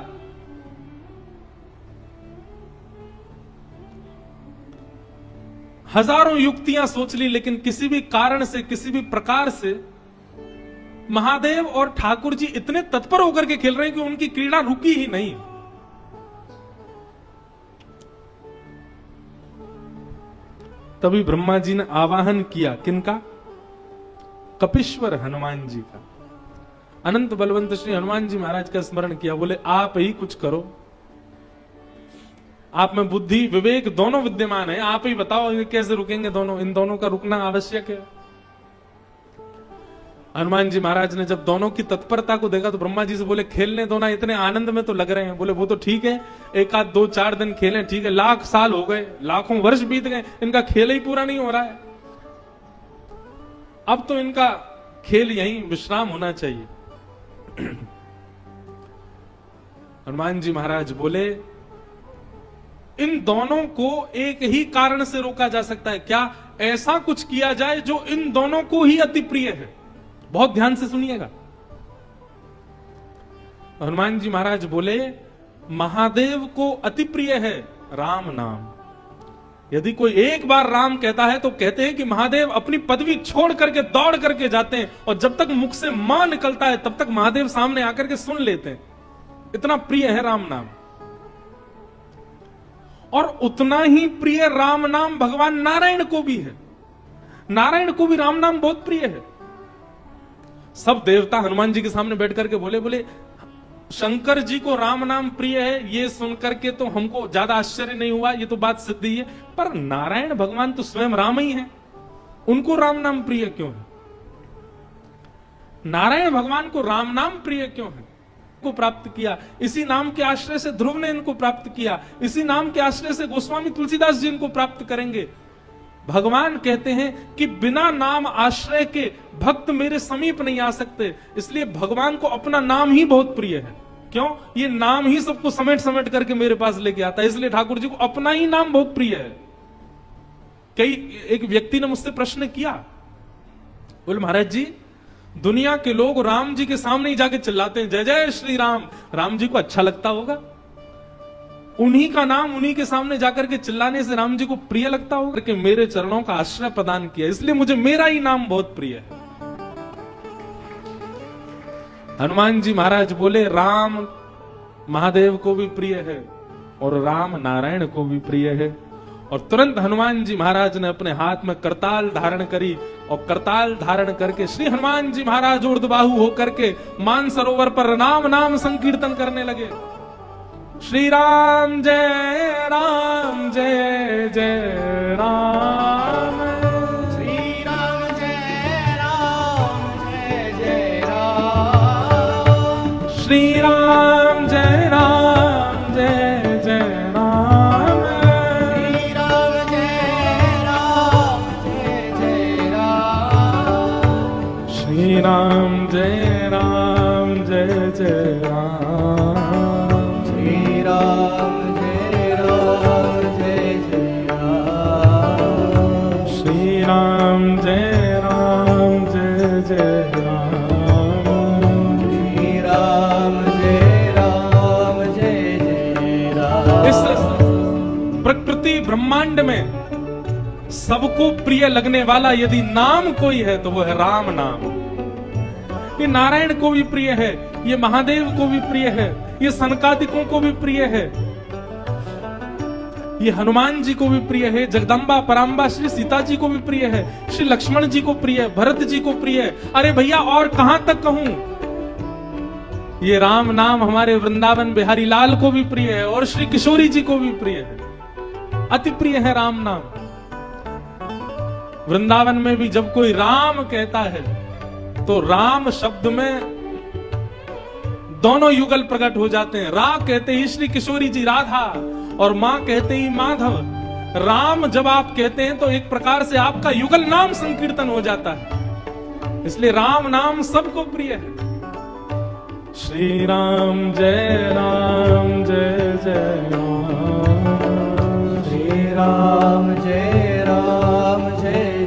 हजारों युक्तियां सोच ली, लेकिन किसी भी कारण से, किसी भी प्रकार से महादेव और ठाकुर जी इतने तत्पर होकर के खेल रहे हैं कि उनकी क्रीड़ा रुकी ही नहीं। तभी ब्रह्मा जी ने आवाहन किया किनका? कपीश्वर हनुमान जी का। अनंत बलवंत श्री हनुमान जी महाराज का स्मरण किया। बोले आप ही कुछ करो, आप में बुद्धि विवेक दोनों विद्यमान है, आप ही बताओ ये कैसे रुकेंगे दोनों? इन दोनों का रुकना आवश्यक है। हनुमान जी महाराज ने जब दोनों की तत्परता को देखा तो ब्रह्मा जी से बोले खेलने दो ना, इतने आनंद में तो लग रहे हैं। बोले वो तो ठीक है, एक आध 2-4 दिन खेलें, ठीक है, लाख साल हो गए, लाखों वर्ष बीत गए, इनका खेल ही पूरा नहीं हो रहा है। अब तो इनका खेल यहीं विश्राम होना चाहिए। हनुमान जी महाराज बोले इन दोनों को एक ही कारण से रोका जा सकता है। क्या? ऐसा कुछ किया जाए जो इन दोनों को ही अति प्रिय है। बहुत ध्यान से सुनिएगा। हनुमान जी महाराज बोले महादेव को अति प्रिय है राम नाम। यदि कोई एक बार राम कहता है तो कहते हैं कि महादेव अपनी पदवी छोड़ करके दौड़ करके जाते हैं, और जब तक मुख से मां निकलता है तब तक महादेव सामने आकर के सुन लेते हैं। इतना प्रिय है राम नाम। और उतना ही प्रिय राम नाम भगवान नारायण को भी है। नारायण को भी राम नाम बहुत प्रिय है। सब देवता हनुमान जी के सामने बैठ करके बोले शंकर जी को राम नाम प्रिय है, ये सुनकर के तो हमको ज्यादा आश्चर्य नहीं हुआ, ये तो बात सिद्ध ही है। पर नारायण भगवान तो स्वयं राम ही है, उनको राम नाम प्रिय क्यों है? नारायण भगवान को राम नाम प्रिय क्यों है? को प्राप्त किया, इसी नाम के आश्रय से ध्रुव ने इनको प्राप्त किया, इसी नाम के आश्रय से गोस्वामी तुलसीदास जी इनको प्राप्त करेंगे। भगवान कहते हैं कि बिना नाम आश्रय के भक्त मेरे समीप नहीं आ सकते। इसलिए भगवान को अपना नाम ही बहुत प्रिय है। क्यों? ये नाम ही सबको समेट समेट करके मेरे पास लेके आता है। इसलिए ठाकुर जी को अपना ही नाम बहुत प्रिय है। एक व्यक्ति ने मुझसे प्रश्न किया, बोले महाराज जी दुनिया के लोग राम जी के सामने ही जाके चिल्लाते हैं जय जय श्री राम। राम जी को अच्छा लगता होगा? उन्हीं का नाम उन्हीं के सामने जाकर के चिल्लाने से राम जी को प्रिय लगता होगा? कि मेरे चरणों का आश्रय प्रदान किया, इसलिए मुझे मेरा ही नाम बहुत प्रिय है। हनुमान जी महाराज बोले राम महादेव को भी प्रिय है और राम नारायण को भी प्रिय है। और तुरंत हनुमान जी महाराज ने अपने हाथ में करताल धारण करी और करताल धारण करके श्री हनुमान जी महाराज ऊर्ध्वबाहु होकर के मानसरोवर पर राम नाम संकीर्तन करने लगे। श्री राम जय राम जय जय राम, श्री राम जय जय राम, श्री राम जय जय राम, श्री राम जय जय राम, श्री राम जय जय राम, श्री राम जय जय राम, श्री राम जय जय राम, श्री राम जय जय राम। इस प्रकृति ब्रह्मांड में सबको प्रिय लगने वाला यदि नाम कोई है तो वो है राम नाम। ये नारायण को भी प्रिय है, ये महादेव को भी प्रिय है, ये सनकादिकों को भी प्रिय है, ये हनुमान जी को भी प्रिय है, जगदम्बा पराम्बा श्री सीता जी को भी प्रिय है, श्री लक्ष्मण जी को प्रिय है, भरत जी को प्रिय है। अरे भैया और कहां तक कहूं, ये राम नाम हमारे वृंदावन बिहारी लाल को भी प्रिय है और श्री किशोरी जी को भी प्रिय है, अति प्रिय है राम नाम। वृंदावन में भी जब कोई राम कहता है तो राम शब्द में दोनों युगल प्रकट हो जाते हैं। रा कहते ही श्री किशोरी जी राधा और मां कहते ही माधव। राम जब आप कहते हैं तो एक प्रकार से आपका युगल नाम संकीर्तन हो जाता है, इसलिए राम नाम सबको प्रिय है। श्री राम जय जय राम, श्री राम जय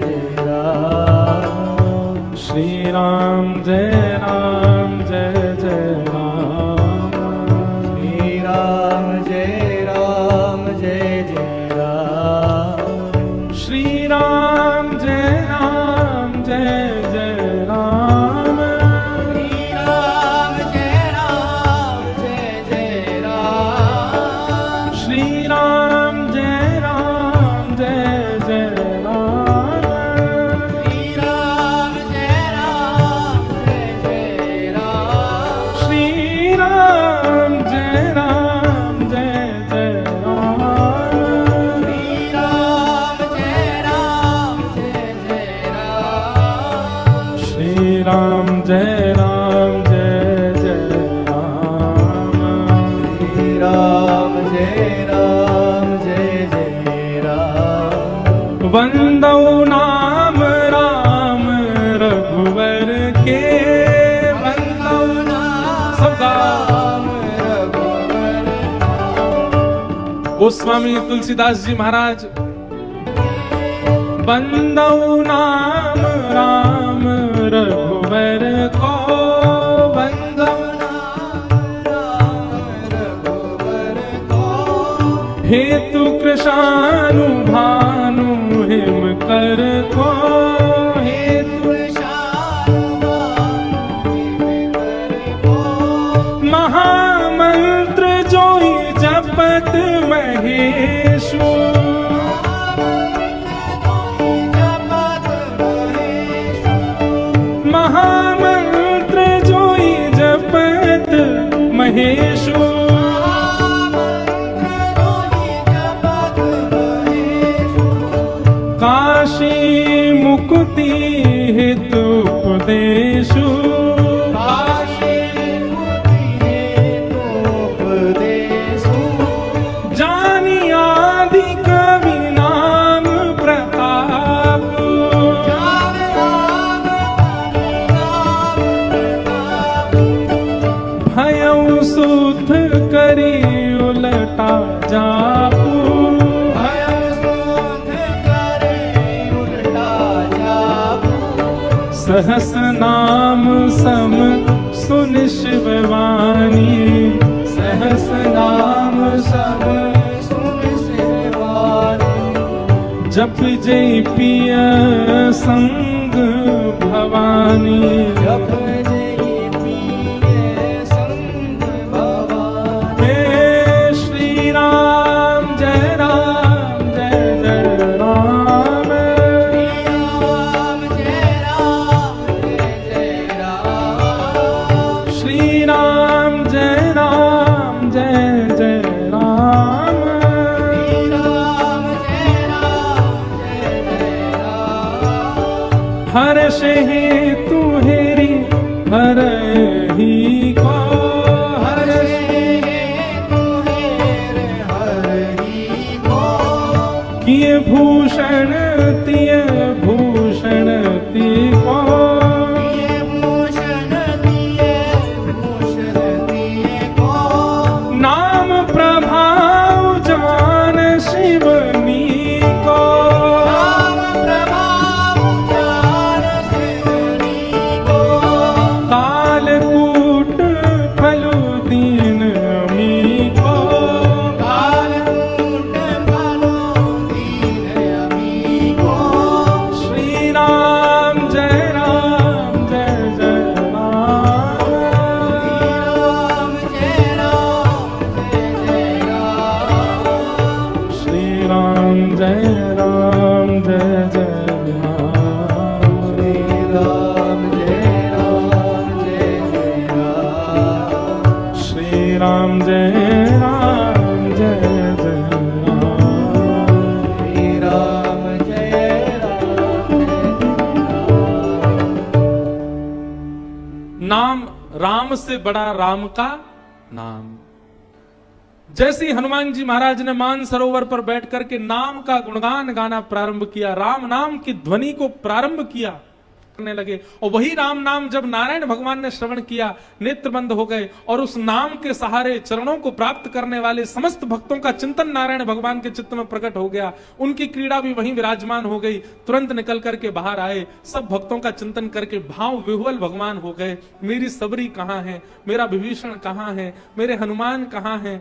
जय राम, श्री राम जय जय राम, श्री राम जय जय राम, श्री राम जय जय राम, श्री राम जय जय राम, श्री राम जय जय राम, श्री राम जय जय राम, श्री राम जय जय राम, श्री राम जय जय राम, श्री राम जय जय राम, श्री राम जय जय राम, वंदौ नाम राम रघुवर के, वंदौ सबका गोस्वामी तुलसीदास जी महाराज। वंदौ नाम राम रघुवर को, वंदौ हेतु कृशानु भानु हिम कर को, हेतु महामंत्र जोई जपत महेशु, महामंत्र जोई जपत महेशु, काशी मुक्ति हेतु उपदेशु, जानी आदि कवि नाम प्रताप, भयउ सुध करी उलटा जापू, सहस नाम सम सुन शिववाणी, सहस नाम सम सुन शिवानी, जप जय पिय संग भवानी, जप जय पिय नाम राम से बड़ा राम का नाम। जैसे ही हनुमान जी महाराज ने मानसरोवर पर बैठ करके नाम का गुणगान गाना प्रारंभ किया, राम नाम की ध्वनि को प्रारंभ किया करने लगे, और वही राम नाम जब नारायण भगवान ने श्रवण किया, नेत्र बंद हो गए, और उस नाम के सहारे चरणों को प्राप्त करने वाले समस्त भक्तों का चिंतन नारायण भगवान के चित्त में प्रकट हो गया। उनकी क्रीड़ा भी वहीं विराजमान हो गई। तुरंत निकल करके बाहर आए, सब भक्तों का चिंतन करके भाव विह्वल भगवान हो गए। मेरी सबरी कहाँ है, मेरा विभीषण कहाँ है, मेरे हनुमान कहाँ है।